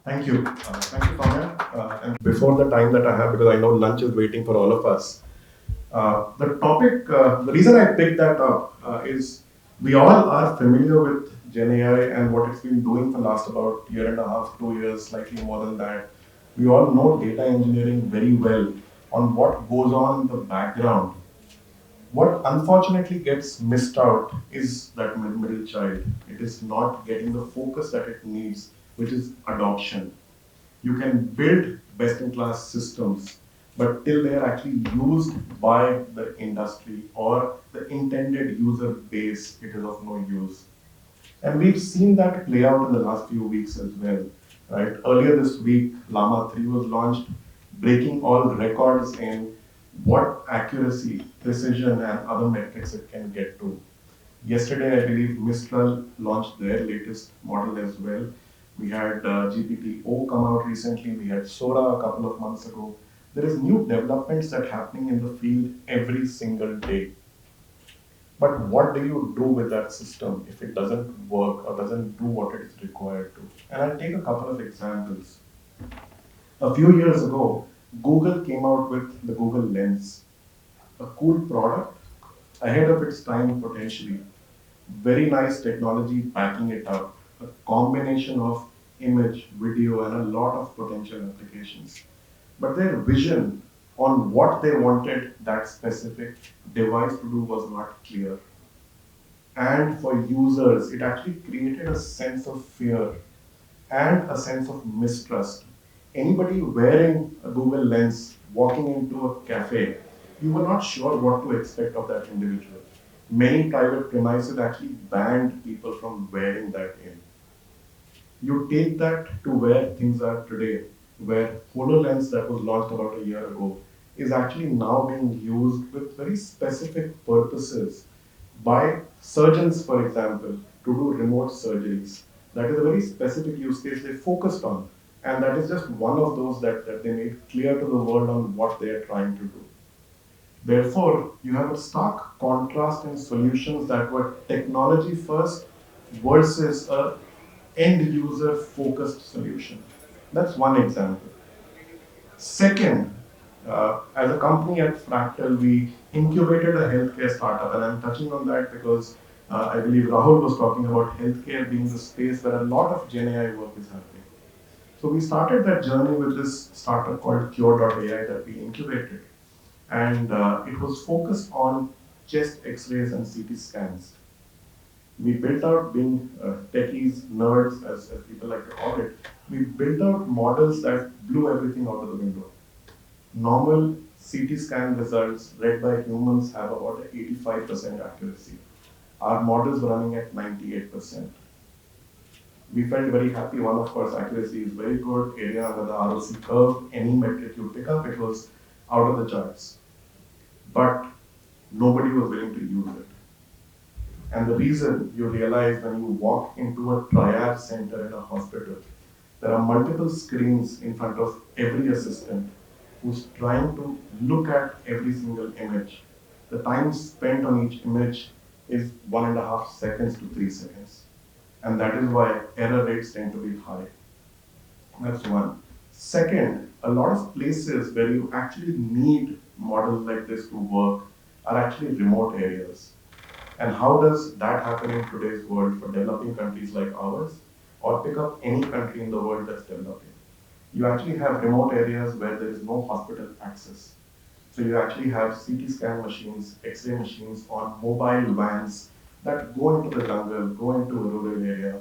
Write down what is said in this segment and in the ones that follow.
Thank you, Pamela. And before the time that I have, because I know lunch is waiting for all of us, the reason I picked that up is we all are familiar with Gen AI and what it's been doing for last about year and a half, 2 years, slightly more than that. We all know data engineering very well on what goes on in the background. What unfortunately gets missed out is that middle child. It is not getting the focus that it needs, which is adoption. You can build best in class systems, but till they are actually used by the industry or the intended user base, it is of no use. And we've seen that play out in the last few weeks as well. Right? Earlier this week, Llama 3 was launched, breaking all records in what accuracy, precision, and other metrics it can get to. Yesterday, I believe Mistral launched their latest model as well. We had GPT-O come out recently. We had Sora a couple of months ago. There is new developments that are happening in the field every single day. But what do you do with that system if it doesn't work or doesn't do what it is required to? And I'll take a couple of examples. A few years ago, Google came out with the Google Lens, a cool product ahead of its time potentially. Very nice technology backing it up, a combination of image, video, and a lot of potential applications. But their vision on what they wanted that specific device to do was not clear. And for users, it actually created a sense of fear and a sense of mistrust. Anybody wearing a Google Lens walking into a cafe, you were not sure what to expect of that individual. Many private premises actually banned people from wearing that in. You take that to where things are today, where HoloLens that was launched about a year ago is actually now being used with very specific purposes by surgeons, for example, to do remote surgeries. That is a very specific use case they focused on. And that is just one of those that they made clear to the world on what they are trying to do. Therefore, you have a stark contrast in solutions that were technology first versus a end user focused solution. That's one example. Second, as a company at Fractal, we incubated a healthcare startup, and I'm touching on that because I believe Rahul was talking about healthcare being the space where a lot of Gen AI work is happening. So we started that journey with this startup called Cure.ai that we incubated, and it was focused on chest X-rays and CT scans. We built out, being techies, nerds, as people like to call it, we built out models that blew everything out of the window. Normal CT scan results read by humans have about 85% accuracy. Our models were running at 98%. We felt very happy. One, of course, accuracy is very good. Area under the ROC curve, any metric you pick up, it was out of the charts. But nobody was willing to use it. And the reason you realize when you walk into a triage center in a hospital, there are multiple screens in front of every assistant who's trying to look at every single image. The time spent on each image is 1.5 seconds to 3 seconds. And that is why error rates tend to be high. That's one. Second, a lot of places where you actually need models like this to work are actually remote areas. And how does that happen in today's world for developing countries like ours? Or pick up any country in the world that's developing. You actually have remote areas where there is no hospital access. So you actually have CT scan machines, X-ray machines on mobile vans that go into the jungle, go into a rural area,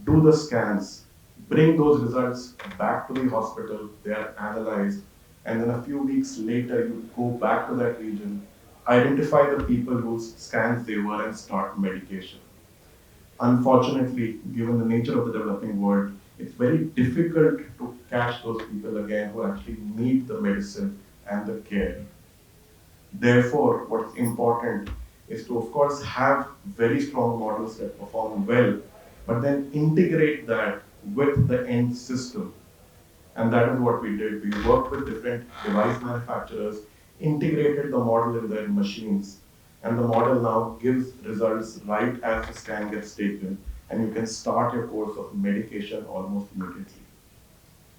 do the scans, bring those results back to the hospital, they are analyzed, and then a few weeks later you go back to that region, identify the people whose scans they were and start medication. Unfortunately, given the nature of the developing world, it's very difficult to catch those people again who actually need the medicine and the care. Therefore, what's important is to, of course, have very strong models that perform well, but then integrate that with the end system. And that is what we did. We worked with different device manufacturers, integrated the model in their machines, and the model now gives results right as the scan gets taken, and you can start your course of medication almost immediately.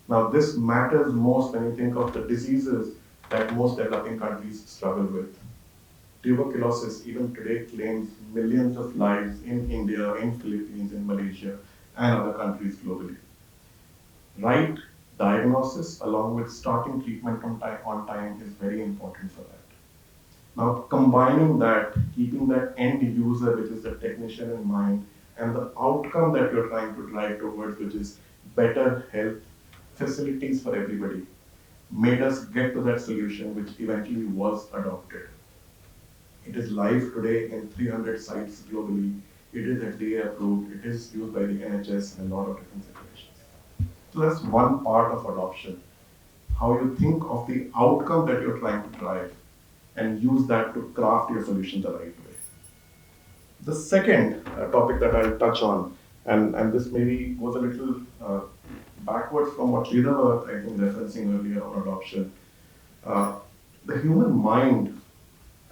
Now, this matters most when you think of the diseases that most developing countries struggle with. Tuberculosis, even today, claims millions of lives in India, in Philippines, in Malaysia, and other countries globally. Right diagnosis, along with starting treatment on time, is very important for that. Now, combining that, keeping that end user, which is the technician in mind, and the outcome that you're trying to drive towards, which is better health facilities for everybody, made us get to that solution, which eventually was adopted. It is live today in 300 sites globally. It is FDA approved. It is used by the NHS in a lot of different situations. So that's one part of adoption. How you think of the outcome that you're trying to drive and use that to craft your solution the right way. The second topic that I'll touch on, and this maybe goes a little backwards from what Leela was, I think, referencing earlier on adoption. Uh, the human mind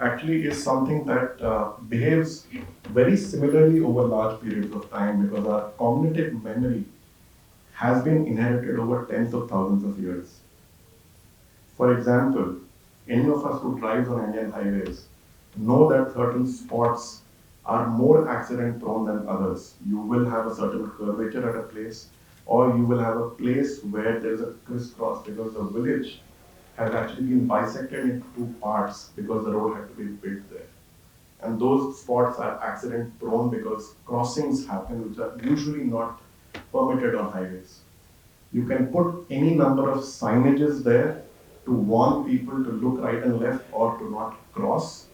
actually is something that behaves very similarly over large periods of time because our cognitive memory has been inherited over tens of thousands of years. For example, any of us who drives on Indian highways know that certain spots are more accident prone than others. You will have a certain curvature at a place, or you will have a place where there is a crisscross because the village has actually been bisected into two parts because the road had to be built there. And those spots are accident prone because crossings happen which are usually not permitted on highways. You can put any number of signages there to warn people to look right and left or to not cross,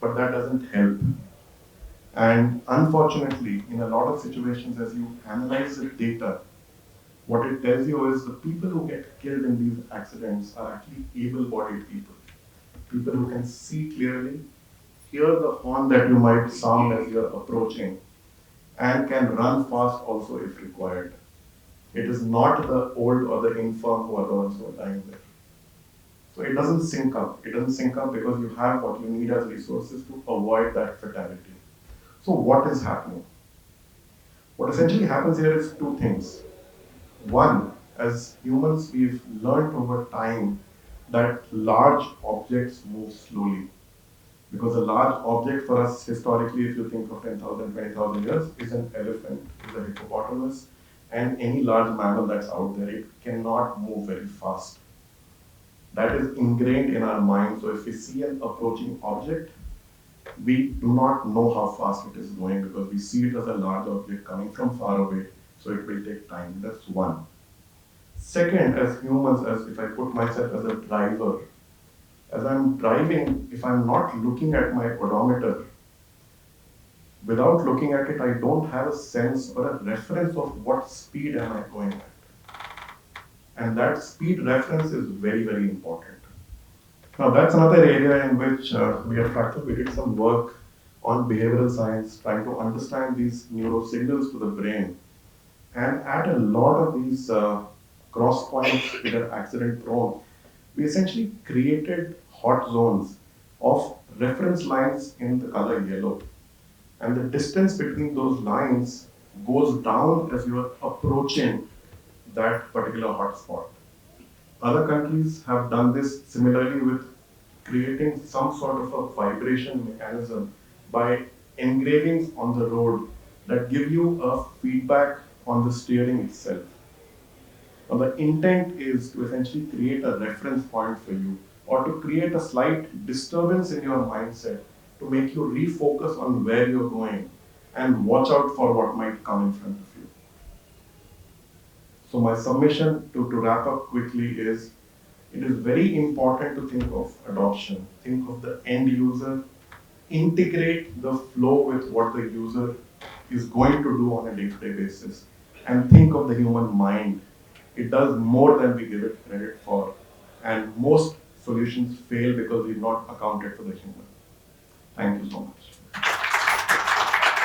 but that doesn't help. And unfortunately, in a lot of situations, as you analyze the data, what it tells you is the people who get killed in these accidents are actually able-bodied people. People who can see clearly, hear the horn that you might sound as you're approaching, and can run fast also if required. It is not the old or the infirm who are the ones who are dying there. So it doesn't sync up. It doesn't sync up because you have what you need as resources to avoid that fatality. So what is happening? What essentially happens here is two things. One, as humans, we've learned over time that large objects move slowly. Because a large object for us historically, if you think of 10,000, 20,000 years, is an elephant, is a hippopotamus, and any large mammal that's out there. It cannot move very fast. That is ingrained in our mind. So if we see an approaching object, we do not know how fast it is going because we see it as a large object coming from far away. So it will take time. That's one. Second, as humans, as if I put myself as a driver, as I'm driving, if I'm not looking at my odometer, without looking at it, I don't have a sense or a reference of what speed am I going at. And that speed reference is very, very important. Now that's another area in which we at Fractal, we did some work on behavioral science, trying to understand these neurosignals to the brain. And at a lot of these cross points that are accident prone, we essentially created hot zones of reference lines in the color yellow. And the distance between those lines goes down as you are approaching that particular hotspot. Other countries have done this similarly with creating some sort of a vibration mechanism by engravings on the road that give you a feedback on the steering itself. Now the intent is to essentially create a reference point for you or to create a slight disturbance in your mindset to make you refocus on where you're going and watch out for what might come in front of you. So my submission to wrap up quickly is it is very important to think of adoption, think of the end user, integrate the flow with what the user is going to do on a day-to-day basis, and think of the human mind. It does more than we give it credit for, and most solutions fail because we've not accounted for the human. Thank you so much.